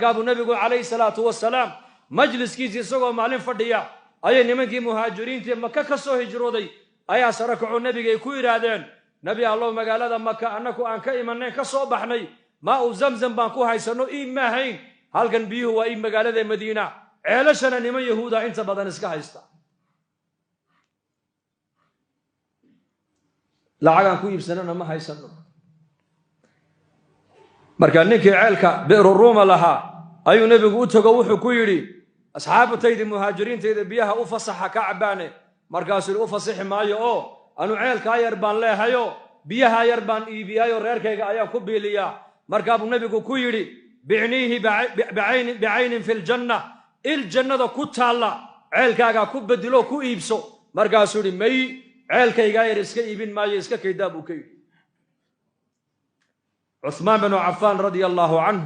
قابو النبي عليه الصلاة والسلام مجلس كيسي سوغو مالين فرديا أي نمنكي مهاجرين تي مكة كسو هجرودي أي سركعو النبي كوي رادين نبي الله مقالة مكة أنكو أنك إيمانين كسو بحني ماء زمزم بانكو هايسانو إيما هين هل كان بيهو وإيم مقالة مدينة عيلشنا نمن يهودا انت بدن اسكا هايستا لعقان كو يبسننا ما هايسانو marka ninkii ceelka beero Rooma laha ayuu nabigu u tago wuxuu ku yiri asxaabtayda muhaajiriintayda biyaha u fasaxa ka cabaane markaas uu fasaxi maayo oo anu ceelka yar baan leehayo biyaha yar baan iibiyayo reerkayga ayaan ku biiliya marka uu nabigu ku yiri bi'nihi bi'ayn fil janna il jannada ku taala ceelkaaga ku bedelo ku iibso markaas uu yiri may ceelkayga yar iska iibin maayo iska kaydaab u kay عثمان بن عفان رضي الله عنه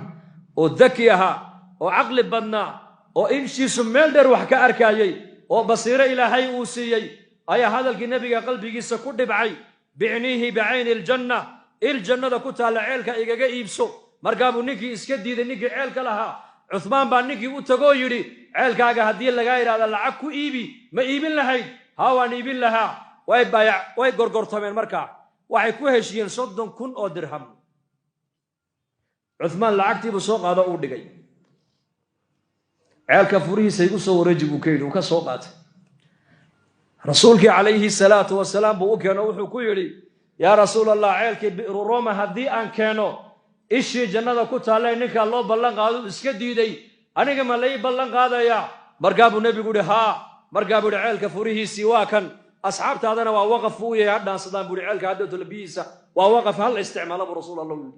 وذكيها وعقل بدنا وإمشي سميل در وحكا أركايي وبصير إلهي أوسيي أي هذا النبي قلبي قيسا كل بعي بعنيه بعين الجنة دا كنت على عيلك إيقا إيبسو مرقابو نيكي إسكدي دا نيكي عيلك لها عثمان بان نيكي وتقو يري عيلك آقا هدين لغاير هذا العكو إيبي ما إيبين لهاي هاوان إيبين لها واي قرقر طمين مركا واي كوهشين صدن كن أو درهم عثمان لعقتي بسوق هذا أودجي عيالك فوريه سيقصوا ورجبوا كيد وكسوقات رسولك عليه الصلاة والسلام بوك نوح كيري يا رسول الله عيالك بئر روما هدي أن كانوا إيش جنة كنت على إنك الله بلغ هذا إسكدي دي أنا كمان لي بلغ هذا يا مرقاب النبي يقول ها مرقاب عيالك فوريه سواكا أصحاب هذا ووقفوا يا عدنا صدام بقول عيالك هذا تلبيسة ووقف هل استعماله برسول الله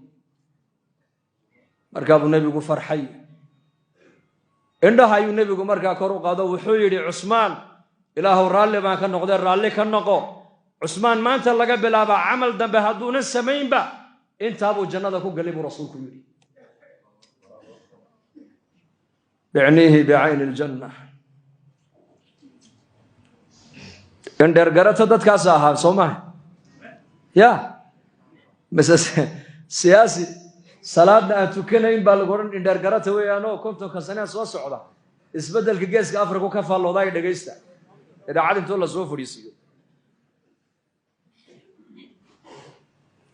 markaa nabigu farxay indhaha ayuu nabigu markaa kor u qaado wuxuu yiri Usmaan ilaahu raalli baan ka noqday raalli ka noqo Usmaan maanta laga bilaabo amal dambe haduuna sameeynba inta abu jannada ku galay rasuulku yiri bi'nihi bi'ayn aljanna indar garata dadkaas ahaa Soomaa ya misas siyaasi salaadna aan tukanayn baa lagu oran indhar garata weeyaanoo kontonka sano soo socda isbedelka geeska Afrika ka faalooday dhageysta idaacad inta la soo fariisiyo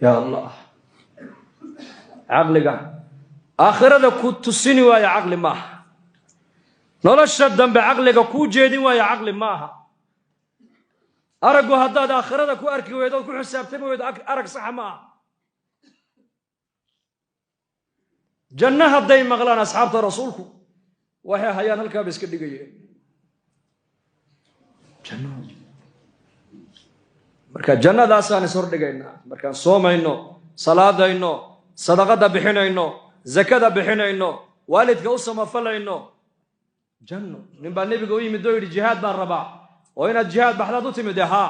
ya Allah aqliga aakhirada ku tusini waaya aqli ma nolosha dambe aqliga ku jeedin waaya aqli maaha aragu hadaad aakhirada ku arki weydo ku xisaabtami weydo arag sax ma جنة هدي مغلان أصحاب رسولكم وهي هيان هلكا بس كدقية جنة مركا جنة داسان سور دقينا مركا صوم إنه صلاة إنه صدقة بحنا إنه زكاة بحنا إنه والد كوسا مفلا إنه جنة نبى النبي قوي من دور الجهاد بالربع وين الجهاد بحلادو تمدها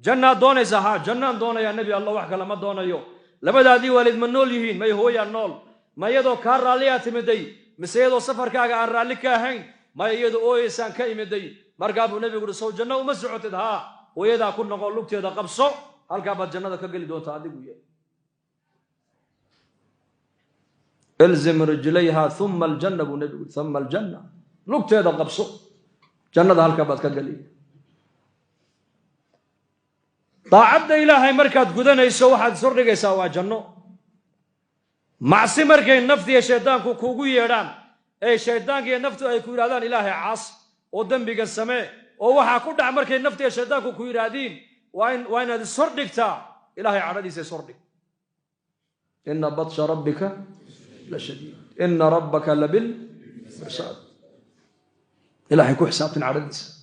جنة دون زها جنة دون يا نبي الله وحكى لما دون يو لما دادي والد من نول يهين ما هو يا نول ما يدو كار راليات مدي مسيدو سفر كاغا عن رالي كاهين ما يدو اويسان كايمدي مرقابو نبي يقول سو جنة ومسعوتدها ويدا كن نقول لوقتيدا قبسو halka baad jannada ka gali doontaa adigu yahay ilzim rijlayha thumma aljanna nabi thumma aljanna lugteeda qabso jannada halka baad ka gali taacada ilaahay markaad gudanayso waxaad soo dhigaysaa waa janno macsi markay nafti iyo shaydaanku kuugu yeedhaan ee shaydaanka iyo naftu ay ku yiraahdaan ilaahay caas oo dambiga samee oo waxa ku dhac markay nafti iyo shaydaanku ku yiraadeen waa inaad soo dhigtaa ilaahay cadadiisa soo dhig inna batsha rabbika la shadid inna rabbaka labil mirsad ilaahay ku xisaabtin cadadiisa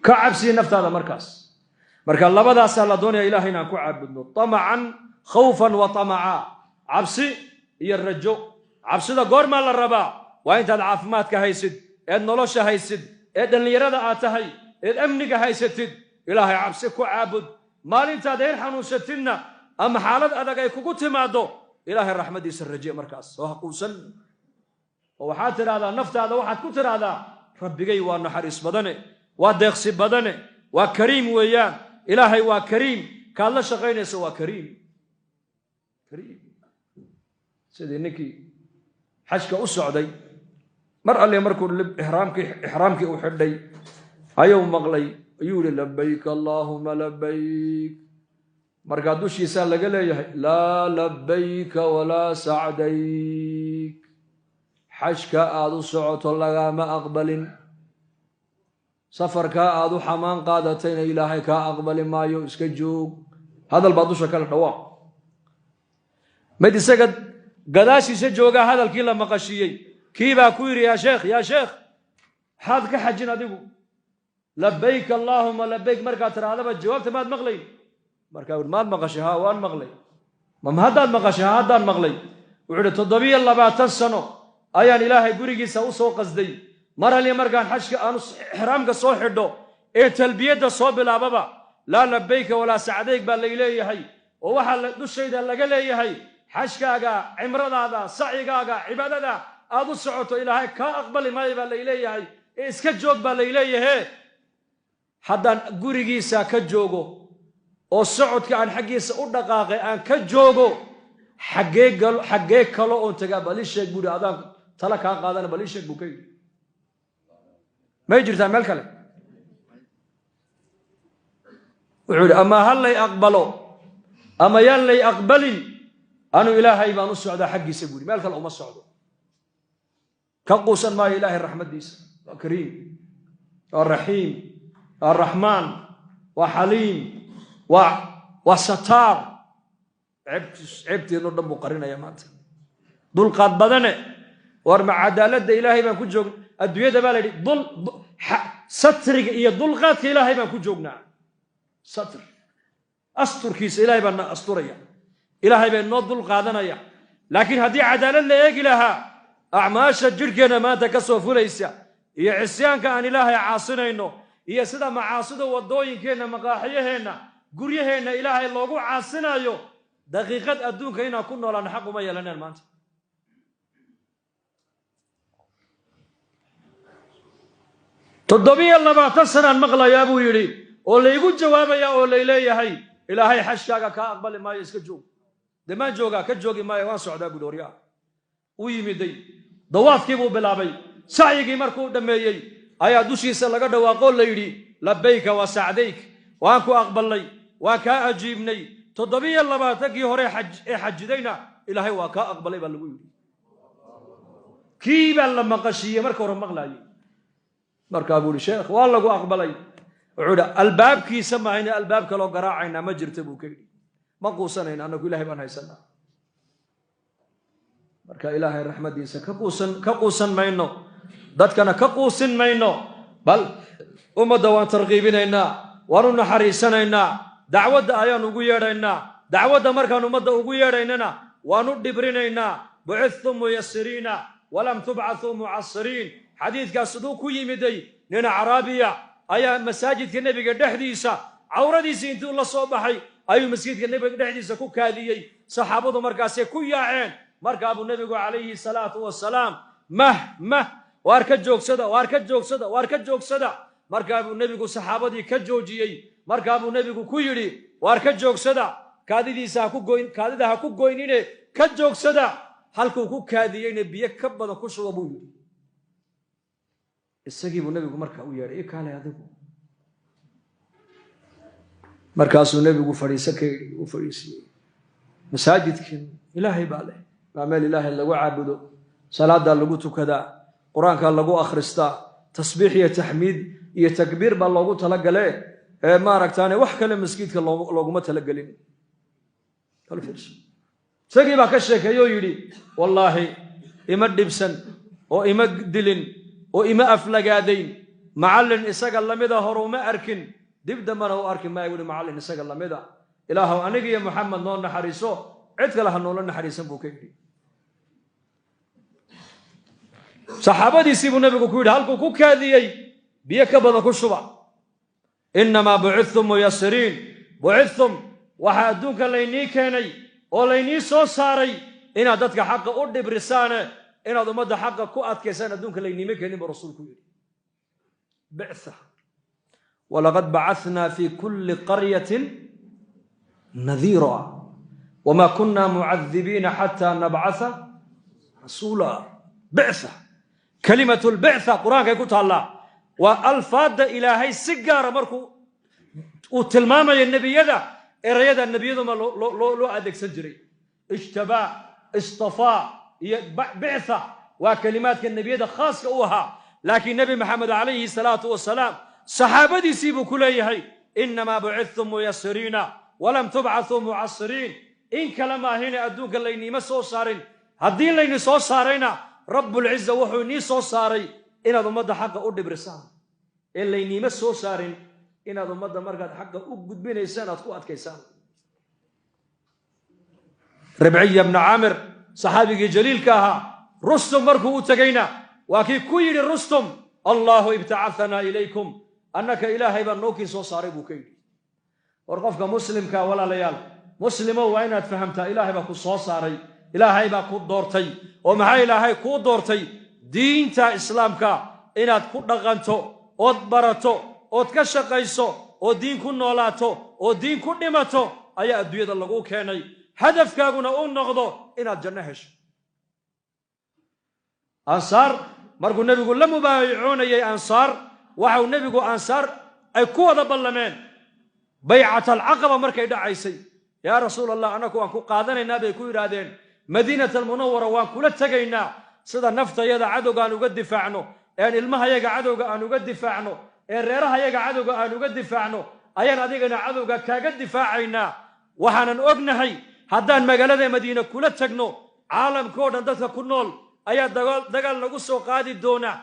ka cabsi naftaada marka labadaas la doonaya ilaahay inaan ku caabudno tama'an khawfan wa tama'a cabsi iyo rajo cabsida goorma la rabaa waa intaad caafimaadka haysid ee nolosha haysid ee dhalinyarada aad tahay ee amniga haysatid ilaahay cabsi ku caabud maalintaad heer xanuunsatidna ama xaalad adag ay kugu timaado ilaahay raxmadiisa rajiye markaas oo haquusan oo waxaad tiraahdaa naftaada waxaad ku tiraahdaa rabbigay waa naxariis badane waa deeqsi badane waa kariim weeyaan ilaahay waa kariim kaad la shaqaynayso waa kariim sidii ninkii xajka u socday mar alle markuu ihraamkii u xidhay ayuu maqlay ayuu yidhi labayk allaahuma labayk markaa dushiisaa laga leeyahay laa labayka walaa sacdayk xajka aad u socoto lagaama aqbalin safarkaa aad u xamaan qaadatayna ilaahay kaa aqbali maayo iska joog hadal baa dusha kale dhawaaq mid isaga gadaashiisa joogaa hadalkii la maqashiiyey kii baa ku yidhi yaa sheekh maxaad ka xajin adigu labayk allaahuma labayk markaad tirahdaba jawaabta maad maqlayn markaa wuhi maad maqashay haa waan maqlay ma haddaad maqashay haa haddaan maqlay wuxuu idhi 27 sano ayaan ilaahay gurigiisa u soo qasday mar haliya markaan xajka aanu ixraamka soo xidho ee talbiyadda soo bilaababa laa labayka walaa sacdayk baa layleeyahay oo waxaa dushayda laga leeyahay xajkaaga cimradaada sacigaaga cibaadada aad u socoto ilaahay kaa aqbali maayo baa layleeyahay ee iska joog baa layleeyahe haddaan gurigiisa ka joogo oo socodka aan xaggiisa u dhaqaaqay aan ka joogo xaggee kalo oon tagaa bal ii sheeg buuhi adaan tala kaa qaadana bal ii sheeg buu ka yidhi may jirtaa meel kale wuxuu yidhi ama ha lay aqbalo ama yaan lay aqbalin anu ilaahay baan u socdaa xaggiisa buuhi meel kale uma socdo ka quusan maayo ilaahay raxmaddiisa waa kariim waa raxiim waa raxmaan waa xaliim waa sataar ceebteedno dhan buu qarinaya maanta dulqaad badane war ma cadaaladda ilaahay baan ku joogna adduunyada baa la yidhi satriga iyo dulqaadka ilaahay baan ku joognaa satr asturkiisa ilaahay baan na asturaya ilaahay baa noo dulqaadanaya laakiin haddii cadaalad la eegi lahaa acmaasha jidhkeenna maanta ka soo fulaysa iyo cisyaanka aan ilaahay caasinayno iyo sida macaasida waddooyinkeenna maqaaxiyaheenna guryaheenna ilaahay loogu caasinayo daqiiqad adduunka inaan ku noolaano xaq uma yeelaneen maanta 27 sanaan maqlayaa buu yidhi oo laygu jawaabayaa oo layleeyahay ilaahay xajkaaga kaa aqbali maayo iska joog dee maan joogaa ka joogi maayo waan socdaa buuhi waryaa u yimiday dawaafkii buu bilaabay sacyigii markuu dhammeeyey ayaa dushiisa laga dhawaaqoo la yidhi labayka wa sacdayk waan ku aqbalnay waan kaa ajiibnay 27kii hore ee xajidayna ilaahay waa kaa aqbalay baa lagu yidhi kii baa la maqashiiyey marka hore maqlaayey markaa buu yidhi sheekh waa lagu aqbalay wuxuu yidhi albaabkiisa maahayna albaab kaloo garaacaynaa ma jirta buu ka yidhi ma quusanayna annagu ilaahay baan haysanaa marka ilaahay raxmaddiisa ka quusan mayno dadkana ka quusin mayno bal ummadda waan tarqiibinaynaa waan u naxariisanaynaa dacwadda ayaan ugu yeedhaynaa dacwadda markaan ummadda ugu yeedhaynana waan u dhibrinaynaa bucithtum muyasiriina walam tubcathuu mucasiriin xadiidkaas siduu ku yimiday nin acraabiya ayaa masaajidka nebiga dhexdiisa cawradiisii intuu la soo baxay ayuu masjidka nebiga dhexdiisa ku kaadiyey saxaabadu markaasay ku yaaceen markaa buu nebigu calayhi salaatu wasalaam waar ka joogsada markaa buu nebigu saxaabadii ka joojiyey markaa buu nebigu ku yidhi waar ka joogsada kaadida ha ku goynine ka joogsada halkuu ku kaadiyeyna biyo ka badan ku shuba buu yidhi isagii buu nebigu markaa u yeedhay kaale adigu markaasuu nebigu fadhiiso ka yidhi uu fadhiisiyey masaajidkan ilaahay baa leh waa meel ilaahay lagu caabudo salaadaa lagu tukadaa qur-aankaa lagu akhristaa tasbiix iyo taxmiid iyo takbiir baa loogu talagale ee maaragtaane wax kale masjidka looguma talagelin isagii baa ka sheekeeyey oo yidhi wallaahi ima dhibsan oo ima dilin oo ima aflagaadayn macallin isaga lamida hore uma arkin dib dambana u arki maayo wuhi macallin isaga lamida ilaahow aniga iyo maxamed noo naxariiso cid kale ha noola naxariisan buu ka yidhi saxaabadiisii buu nebigu ku yidhi halkuu ku kaadiyey biyo ka badan ku shuba innamaa bucithtum muyasiriin bucithtum waxaa adduunka laynii keenay oo laynii soo saaray inaad dadka xaqa u dhibrisaane inaad ummadda xaqa ku adkaysaan adduunka layniima keenin buu rasuulku yidhi bictha walaqad bacahnaa fi kulli qaryatin nadiira wamaa kunna mucadibiina xataa nabcatha rasuula بعثة كلمة البعثة قرآن كيكوت الله والفاظ إلهي سجارة مركو وتلمام النبي يدا إريد النبي يدا ما لو أدك سجري اجتبى اصطفى بعثة وكلمات النبي يدا خاص كوها لكن النبي محمد عليه الصلاة والسلام صحابة يسيبوا كليهي إنما بعثتم ميسرين ولم تبعثوا معصرين إن كلمة هنا أدوك اللي مسو صارين هدين اللي نسو صارينا رب العزة وحو نسو صاري إن هذا مدى حق أرد برسان اللي مسو صارين إن هذا مدى مرقد حق أقود بين إنسان أتقوات كيسان ربعي بن عامر صحابي جليل كاها رستم مركو تقينا وكي كويل الرستم الله ابتعثنا إليكم أنك إلهي بنوكي سو صاري بوكي ورقفك مسلم كا ولا ليال مسلم وين فهمت إلهي باكو سو صاري إلهي باكو دورتي ومع إلهي كو دورتي دين تا إسلام كا إناد كو دغانتو أود براتو أود كشقيسو أود دين كو نولاتو أود دين كو نماتو أيا أدوية اللغو كيني هدف كاغونا أون نغضو إناد جنهش أنصار مرقو النبي يقول لم يبايعون يا أنصار وحو النبي يقول أنصار أي كوة بلمان بيعة العقبة مركي دعيسي يا رسول الله أنا كو قادنا النبي كو يرادين مدينة المنورة وان كل تجينا سيدا نفط يدا عدو قانو قد دفاعنو يعني المها يقع عدو قانو قد دفاعنو الريرها يقع عدو قانو قد دفاعنو أيان أديقنا عدو قد دفاعينا وحنا نؤقنهي هدان مقالة مدينة كل تجنو عالم كودا دثا كنول أيا دقال نقصو قادي دونا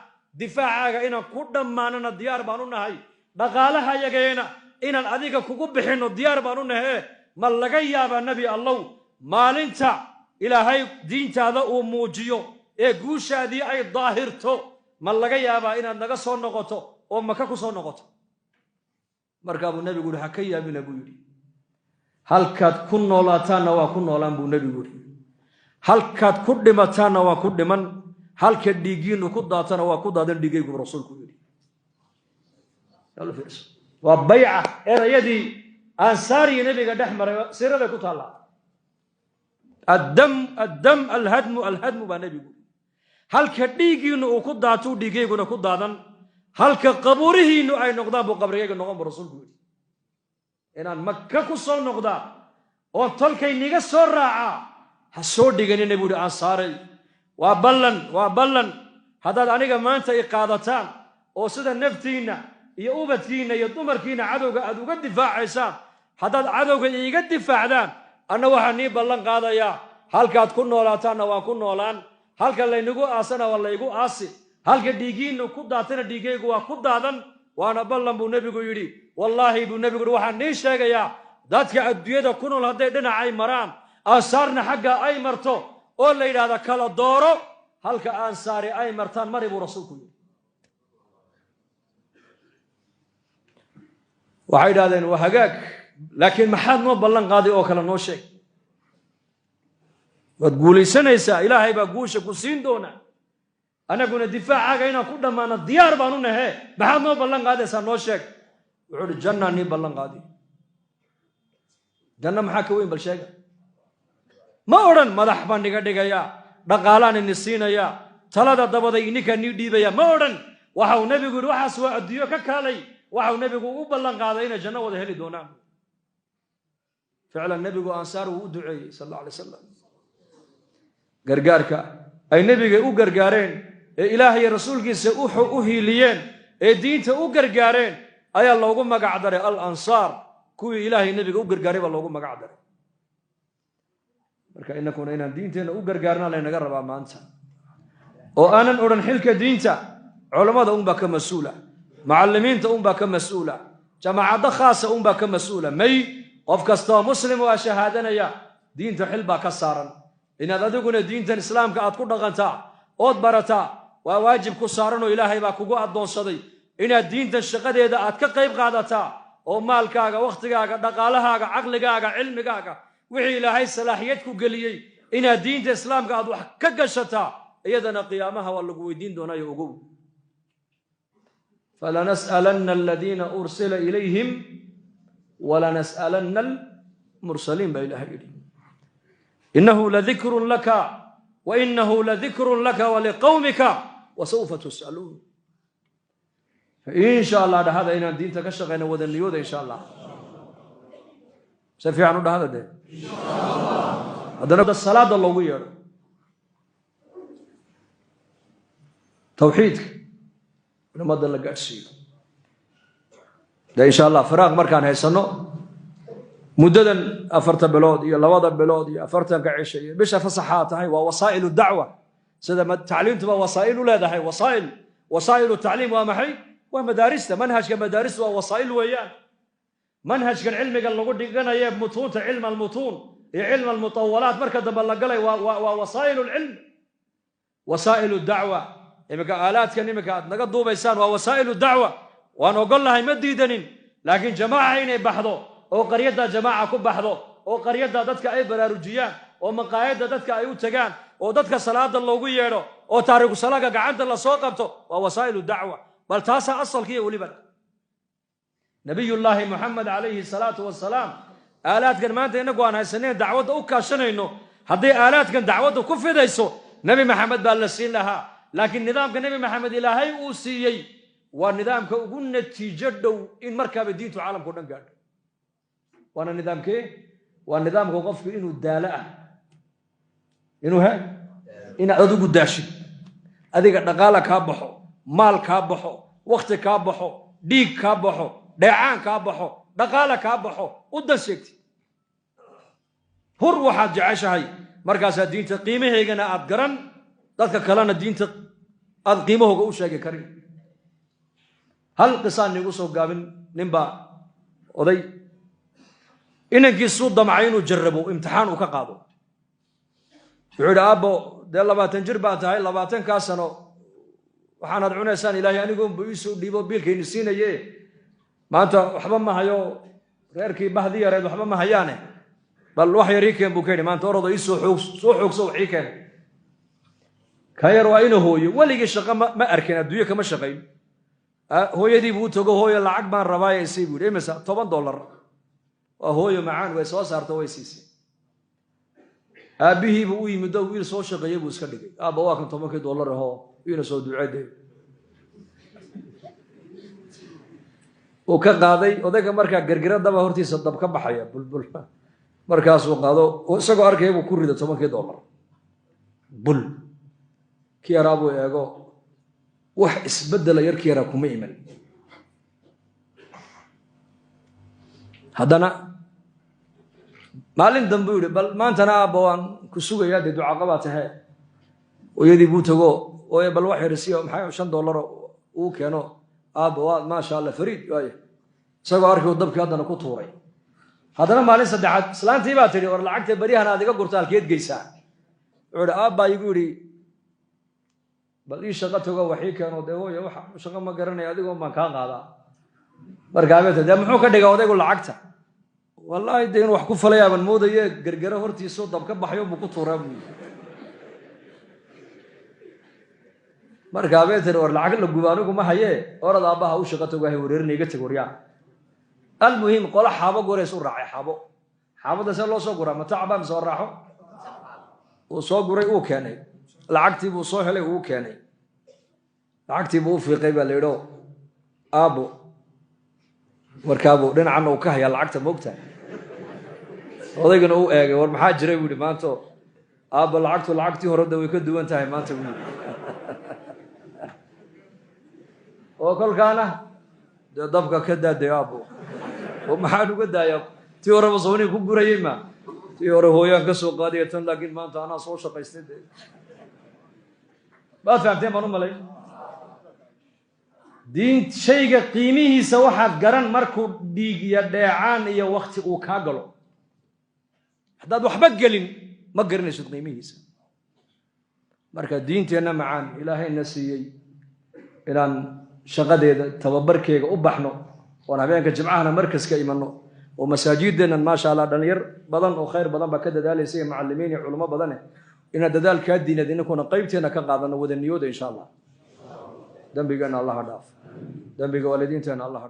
دفاعاga inaan ku dhamaanana diyaar baan u nahay dhaqaalaha yageena inaan adiga kugu bixino diyaar baan u nahay ma laga yaaba nabi allah maalinta ilaahay diintaada uu muujiyo ee guushaadii ay daahirto ma laga yaaba inaad naga soo noqoto oo maka ku soo noqoto marka abu nabigu waxa ka yaabina buu yiri halkaad ku noolaataana waa ku noolaan buu nabigu yiri halkaad ku dhimataana waa ku dhiman halka dhiigiinu ku daatana waa ku daadan dhigaygu rasuulku yiri yalla fiirso waa bay'a erayadii ansaari nabiga dhaxmaray sirada ku taala الدم الهدم با nabigu halka dhiigiinu ku daato dhigayguna ku daadan halka qabuurihiinu ay noqdaan buu qabrigayga noqon rasuulku yiri inaan makka ku soo noqda oo tolkay niga soo raaca ha soo dhiganin nabigu ansaaray waa ballan haddaad aniga maanta i qaadataan oo sida naftiinna iyo ubadkiinna iyo dumarkiinna cadowga aad uga difaacaysaan haddaad cadowga iiga difaacdaan anna waxaan nii ballan qaadayaa halkaad ku noolaataanna waa ku noolaan halka laynagu aasana waa laygu aasi halka dhiigiinna ku daatana dhiigaygu waa ku daadan waana ballan buu nebigu yidhi wallaahi buu nebigu yidhi waxaan nii sheegayaa dadka adduunyada ku nool hadday dhinacay maraan aansaarna xagga ay marto oo la yidhaahda kala dooro halka aansaari ay martaan mari buu rasuulku yidhi waxay yidhahdeen waa hagaag laakiin maxaad noo ballan qaaday oo kale noo sheeg waad guulaysanaysaa ilaahay baa guusha ku siin doona anaguna difaacaaga inaan ku dhammaano diyaar baan u nahe maxaad noo ballan qaadaysaa noo sheeg wuxuu yidhi jannaa nii ballan qaadi janna maxaa ka weyn bal sheega ma odhan madax baan niga dhigayaa dhaqaalaan ini siinayaa talada dabaday ininka nii dhiibaya ma odhan waxa uu nebigu yidhi waxaas waa adduunyo ka kaalay waxa uu nebigu u ballan qaaday inay janno wada heli doonaan ficlan nebigu ansaar uu u duceeyey sal alla alay wasalam gargaarka ay nebiga u gargaareen ee ilaahay rasuulkiisa u hiiliyeen ee diinta u gargaareen ayaa loogu magac daray al ansaar kuwii ilaahay nebiga u gargaaray baa loogu magac daray marka inakuna inaan diinteena u gargaarnaa laynaga rabaa maanta oo aanan odhan xilka diinta culammada unbaa ka mas-uula macallimiinta unbaa ka mas-uula jamaacadda khaasa unbaa ka mas-uula may qof kastoo muslim waa shahaadanaya diinta xil baa ka saaran inaad adiguna diintan islaamka aad ku dhaqantaa ood barataa waa waajib ku saaran oo ilaahay baa kugu addoonsaday inaad diintan shaqadeeda aad ka qayb qaadataa oo maalkaaga wakhtigaaga dhaqaalahaaga caqligaaga cilmigaaga wixii ilaahay salaaxiyad ku geliyey inaad diinta islaamka aad wax ka gashataa iyadana qiyaamaha waa lagu weydiin doonaayo ogow falanas'alanna aladiina ursila ilayhim walanas'alanna almursaliin baa ilaahay yidhi innahu ladikrun laka وإنه لذكر لك ولقومك وسوف تسألون. إن شاء الله هذا إن الدين تكشغنا وذنيود إن شاء الله سيفي عنه هذا ده إن شاء الله. هذا نبدأ الصلاة الله وير توحيدك لما دل قدسي ده إن شاء الله فراغ مركان هيسنو مددا أفرت بلود يا لوضع بلود يا أفرت كعيشة بش فصحات هاي ووسائل الدعوة سيدا ما التعليم تبقى وسائل ولا ده هاي وسائل التعليم ومحي ومدارسته منهج كمدارس ووسائل ويان منهج كان علمي قال لقول دقنا يا متون علم المتون علم المطولات مركز بلقلي ووسائل العلم وسائل الدعوة إمك آلات كان إمك نقضوا بيسان ووسائل الدعوة وأنا أقول لها يمديدنين لكن جماعة هنا بحضوا أو قرية جماعة كب بحضوا أو قرية دتك أي برارجيان أو مقايد دتك أي وتجان أو دتك صلاة الله ويره أو تاريخ صلاة قعدت الله سوقته ووسائل الدعوة بل تاسع أصل كيه ولي بل نبي الله محمد عليه الصلاة والسلام آلات كان ما أنت نقول أنا سنين دعوة أوكاشنا إنه هذه آلات كان دعوة كف ديسو نبي محمد بالسين لها لكن نظام كان نبي محمد إلهي أوسيي والنظام كأقول نتيجة إن مركب الدين تعلم كنا قال وانا نظام كي والنظام كوقف إنه الدالة إنه ها إن أدو قداشي أديك نقالة كابحو مال كابحو وقت كابحو ديك كابحو دعان كابحو نقالة كابحو ودسيكتي هر واحد جعيش هاي مركز الدين تقيمه هيجنا أبقرن ذاتك كلام الدين قيمه هو شيء كريم هل قصان نقصه قابل نبا وذي إنك الصوت معينه جربوا امتحان وكقاضوا يقول أبو ده الله باتن جربات هاي الله باتن كاسنو وحنا دعونا إنسان إلهي أنا يقوم بيسو ديبو بيلك ينسينا يه ما أنت وحبا ما هيو غيركي بهذي ريد وحبا ما هيانه بل وحي ريكين بوكيني ما أنت أرضو يسو حوك سو حيكين كاير وإنه هو ولي الشقة ما أركن الدنيا كما شقين هو يدي بوتوغو هو يلعق بان ربايا يسيبو إيه مثلا $10 وهو معان ويسوس أرتوي ويسيسي أبيه بوي مدوير سوشة غيب وسكدي أبا واكن $10 هو ينسو دعاء وكقاضي وذاك مركا غرغرة دبا هورتي صدب كبحيا بلبل مركاس وقادو وسقو أركي وكوري $10 بل كي أرابو ياغو وح اسبدل يركي راكم إيمان هذانا مالين دنبوري بل ما أنت أنا أبوان كسوق يدي دعاء قباتها ويدي بوتغو ويا بل واحد رسيه محايا $5 وكانوا أبوان ما شاء الله فريد ويا سقوا أركي ودبك هذا نكوتوري هذانا مالين صدعت سلانتي باتري ورا لعقت بريها أنا ديك قرطال كيد جيسان عود أبا يقولي بل إيش شغلته وحي كانوا ده يا وح شغل ما قرنا يا ديك ما كان هذا بركابته ده محوك ديك وده يقول لعقته والله دين wax ku falaya ban moodaya gargara hortiiso dab ka baxayo buu ku tuuraa marka beeter war lacag la gubaanigu ma haye orada aabaha u shaqato wahay wareerinayga tag waryaa almuhim qola xaabo goreys u raacay xaabada se loo soo guraa matacbaan soo raaxo oo soo guray uu keenay lacagtii buu soo helay uu keenay lacagtii buu fiiqay baa leedo aabo warkaabo dhinacan uu ka haya lacagta moogta odaygana uu eegay war maxaa jiray buu maanta aaba lacagtii hore way ka duwan tahay maanta buu oo kolkaana dabka ka daaday aabo oo maxaa uga daaya tii hore wasawni ku gurayay ma tii hore hooyaan ka soo qaadiyo tan laakiin maanta ana soo shaqaystay ba fahamtay ma malay diin shayga qiimihiisa waxaad garan markuu dhiig iyo dheecaan iyo waqti uu ka galo haddaad waxba gelin ma garanayso qiimihiisa marka diinteena macaan ilaahayna siiyey inaan shaqadeeda tababarkeega u baxno oo habeenka jimcaha markaska imanno oo masaajideena ma sha Allah dhalinyar badan oo khayr badan ba ka dadaalayay macallimiin iyo culimo badan ina dadaalka diinada inaguna qaybteena ka qaadano wada niyooda insha Allah dambigeena Allah dhaaf dambiga waalidiinteena Allah